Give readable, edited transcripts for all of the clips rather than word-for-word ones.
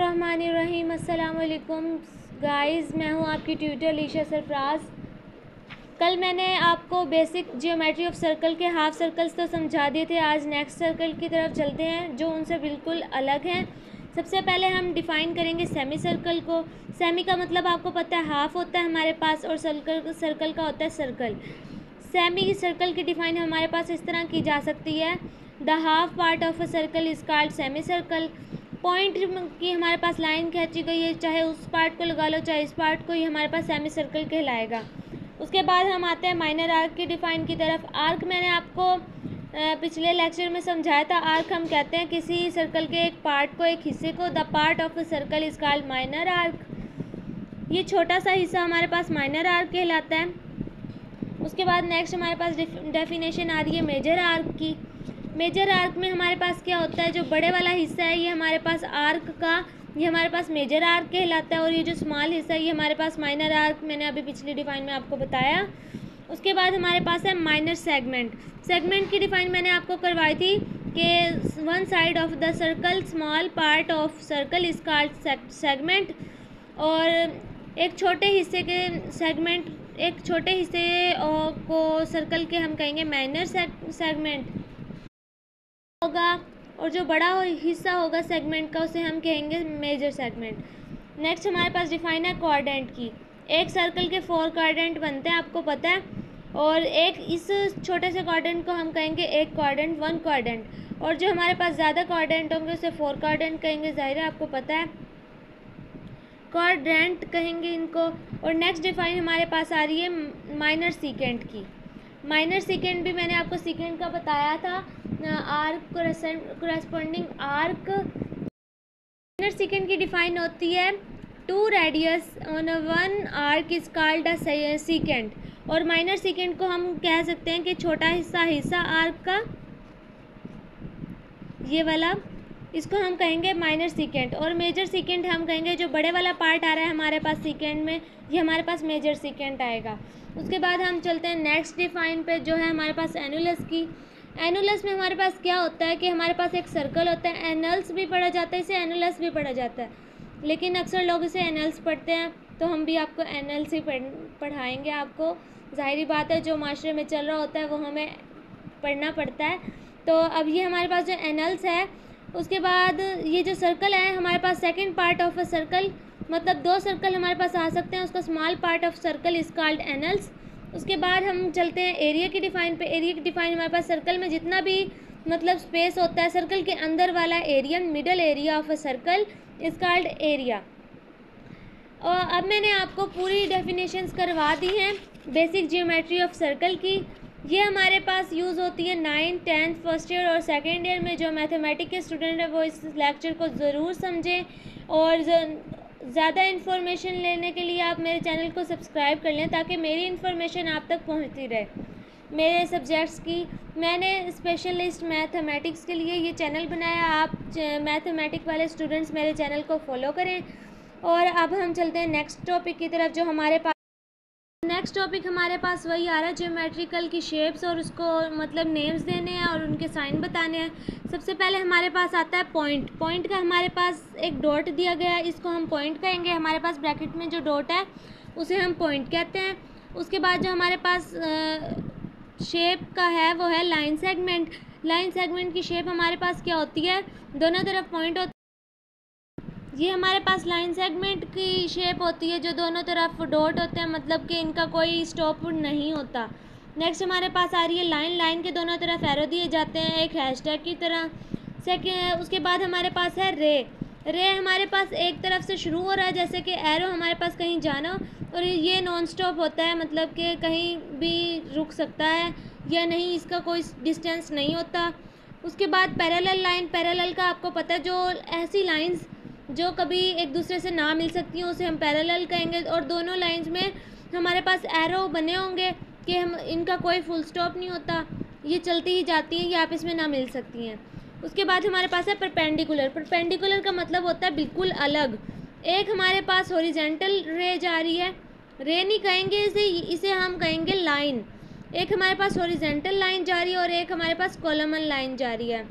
बिस्मिल्लाहिर्रहमानिर्रहीम। अस्सलाम वालेकुम गाइस, मैं हूँ आपकी ट्यूटर लीशा सरफराज। कल मैंने आपको बेसिक जियोमेट्री ऑफ सर्कल के हाफ सर्कल्स तो समझा दिए थे। आज नेक्स्ट सर्कल की तरफ चलते हैं जो उनसे बिल्कुल अलग हैं। सबसे पहले हम डिफ़ाइन करेंगे सेमी सर्कल को। सेमी का मतलब आपको पता है हाफ होता है हमारे पास, और सर्कल का होता है सर्कल। सेमी सर्कल की डिफ़ाइन हमारे पास इस तरह की जा सकती है, the half part of a circle is called semi circle. Point की हमारे पास लाइन खींची गई है, चाहे उस पार्ट को लगा लो चाहे इस पार्ट को, ही हमारे पास सेमी सर्कल कहलाएगा। उसके बाद हम आते हैं माइनर आर्क की डिफ़ाइन की तरफ। आर्क मैंने आपको पिछले लेक्चर में समझाया था। आर्क हम कहते हैं किसी सर्कल के एक पार्ट को, एक हिस्से को। The part of a circle is called minor arc. ये छोटा सा हिस्सा हमारे पास माइनर आर्क कहलाता है। उसके बाद नेक्स्ट हमारे पास डेफिनेशन आ रही है मेजर आर्क की। मेजर आर्क में हमारे पास क्या होता है, जो बड़े वाला हिस्सा है ये हमारे पास आर्क का, ये हमारे पास मेजर आर्क कहलाता है, और ये जो स्मॉल हिस्सा है ये हमारे पास माइनर आर्क, मैंने अभी पिछली डिफ़ाइन में आपको बताया। उसके बाद हमारे पास है माइनर सेगमेंट। सेगमेंट की डिफ़ाइन मैंने आपको करवाई थी कि one side of the circle small part of circle is called segment. और एक छोटे हिस्से के सेगमेंट, एक छोटे हिस्से को सर्कल के हम कहेंगे माइनर सेगमेंट होगा, और जो बड़ा हिस्सा होगा सेगमेंट का उसे हम कहेंगे मेजर सेगमेंट। नेक्स्ट हमारे पास डिफाइन है क्वाड्रेंट की। एक सर्कल के 4 क्वाड्रेंट बनते हैं, आपको पता है, और एक इस छोटे से क्वाड्रेंट को हम कहेंगे एक क्वाड्रेंट, 1 क्वाड्रेंट। और जो हमारे पास ज़्यादा क्वाड्रेंट होंगे उसे 4 क्वाड्रेंट कहेंगे, ज़ाहिर है आपको पता है, क्वाड्रेंट कहेंगे इनको। और नेक्स्ट डिफाइन हमारे पास आ रही है माइनर सीकेंट की। माइनर सीकेंट भी मैंने आपको सीकेंट का बताया था, arc corresponding arc. Minor secant की डिफाइन होती है 2 radius on 1 arc is called a secant. और माइनर सीकेंट को हम कह सकते हैं कि छोटा हिस्सा आर्क का, ये वाला, इसको हम कहेंगे माइनर सीकेंट। और मेजर सीकेंट हम कहेंगे जो बड़े वाला पार्ट आ रहा है हमारे पास सीकेंट में, ये हमारे पास मेजर सीकेंट आएगा। उसके बाद हम चलते हैं नेक्स्ट डिफाइन पे, जो है हमारे पास एनुलस की। एनुलस में हमारे पास क्या होता है कि हमारे पास एक सर्कल होता है, एनल्स भी पढ़ा जाता है, इसे एनुलस भी पढ़ा जाता है, लेकिन अक्सर लोग इसे एनल्स पढ़ते हैं, तो हम भी आपको एनल्स ही पढ़ाएंगे आपको। ज़ाहिरी बात है, जो माशरे में चल रहा होता है वो हमें पढ़ना पड़ता है। तो अब ये हमारे पास जो एनल्स है, उसके बाद ये जो सर्कल है हमारे पास second part of a circle, मतलब 2 सर्कल हमारे पास आ सकते हैं, उसका small part of circle is called annulus. उसके बाद हम चलते हैं एरिया की डिफ़ाइन पे। एरिया की डिफ़ाइन हमारे पास सर्कल में जितना भी मतलब स्पेस होता है, सर्कल के अंदर वाला area, middle area of a circle is called area. और अब मैंने आपको पूरी डेफिनेशंस करवा दी हैं बेसिक जियोमेट्री ऑफ सर्कल की। ये हमारे पास यूज़ होती है 9th 10th फर्स्ट ईयर और सेकेंड ईयर में। जो मैथमेटिक्स के स्टूडेंट है वो इस लेक्चर को ज़रूर समझें, और ज़्यादा इन्फॉर्मेशन लेने के लिए आप मेरे चैनल को सब्सक्राइब कर लें ताकि मेरी इन्फॉर्मेशन आप तक पहुंचती रहे। मेरे सब्जेक्ट्स की मैंने स्पेशलिस्ट मैथमेटिक्स के लिए ये चैनल बनाया। आप मैथमेटिक्स वाले स्टूडेंट्स मेरे चैनल को फॉलो करें। और अब हम चलते हैं नेक्स्ट टॉपिक की तरफ। जो हमारे पास नेक्स्ट टॉपिक हमारे पास वही आ रहा है, ज्योमेट्रिकल की शेप्स और उसको मतलब नेम्स देने हैं और उनके साइन बताने हैं। सबसे पहले हमारे पास आता है पॉइंट। पॉइंट का हमारे पास एक डॉट दिया गया है, इसको हम पॉइंट कहेंगे। हमारे पास ब्रैकेट में जो डॉट है उसे हम पॉइंट कहते हैं। उसके बाद जो हमारे पास शेप का है वो है लाइन सेगमेंट। लाइन सेगमेंट की शेप हमारे पास क्या होती है, दोनों तरफ पॉइंट होती है। ये हमारे पास लाइन सेगमेंट की शेप होती है जो दोनों तरफ डॉट होते हैं, मतलब कि इनका कोई स्टॉप नहीं होता। नेक्स्ट हमारे पास आ रही है लाइन। लाइन के दोनों तरफ एरो दिए जाते हैं एक हैशटैग की तरह। उसके बाद हमारे पास है रे। रे हमारे पास एक तरफ से शुरू हो रहा है, जैसे कि एरो हमारे पास कहीं जाना, और ये नॉन स्टॉप होता है, मतलब कि कहीं भी रुक सकता है या नहीं, इसका कोई डिस्टेंस नहीं होता। उसके बाद पैरेलल लाइन। पैरेलल का आपको पता है, जो ऐसी लाइंस जो कभी एक दूसरे से ना मिल सकती हैं उसे हम पैरेलल कहेंगे। और दोनों लाइंस में हमारे पास एरो बने होंगे कि हम इनका कोई फुल स्टॉप नहीं होता, ये चलती ही जाती हैं, ये आपस में ना मिल सकती हैं। उसके बाद हमारे पास है परपेंडिकुलर। परपेंडिकुलर का मतलब होता है बिल्कुल अलग। एक हमारे पास हॉरिजॉन्टल रे जा रही है, रे नहीं कहेंगे इसे हम कहेंगे लाइन। एक हमारे पास हॉरिजॉन्टल लाइन जा रही है और एक हमारे पास कॉलमन लाइन जा रही है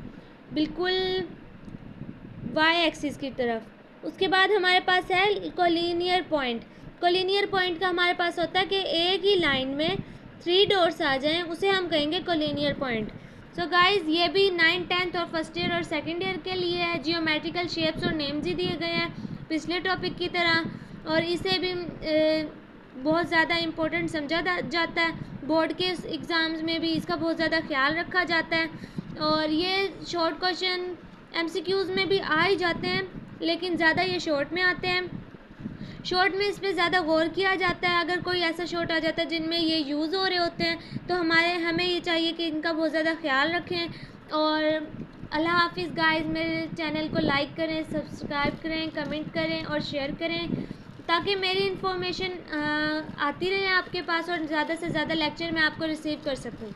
बिल्कुल वाई एक्सिस की तरफ। उसके बाद हमारे पास है कोलिनियर पॉइंट। कोलिनियर पॉइंट का हमारे पास होता है कि एक ही लाइन में 3 डॉट्स आ जाएं, उसे हम कहेंगे कोलिनियर पॉइंट। सो गाइज ये भी 9th 10th और फर्स्ट ईयर और सेकेंड ईयर के लिए है। जियोमेट्रिकल शेप्स और नेम्स ही दिए गए हैं पिछले टॉपिक की तरह, और इसे भी बहुत ज़्यादा इम्पोर्टेंट समझा जाता है। बोर्ड के एग्ज़ाम्स में भी इसका बहुत ज़्यादा ख्याल रखा जाता है, और ये शॉर्ट क्वेश्चन MCQs में भी आ ही जाते हैं, लेकिन ज़्यादा ये शॉर्ट में आते हैं। शॉर्ट में इस पर ज़्यादा गौर किया जाता है। अगर कोई ऐसा शॉर्ट आ जाता है जिनमें ये यूज़ हो रहे होते हैं तो हमें ये चाहिए कि इनका बहुत ज़्यादा ख्याल रखें। और अल्लाह हाफिज़ गाइस। मेरे चैनल को लाइक करें, सब्सक्राइब करें, कमेंट करें और शेयर करें, ताकि मेरी इन्फॉर्मेशन आती रहे आपके पास और ज़्यादा से ज़्यादा लेक्चर मैं आपको रिसीव कर सकूँ।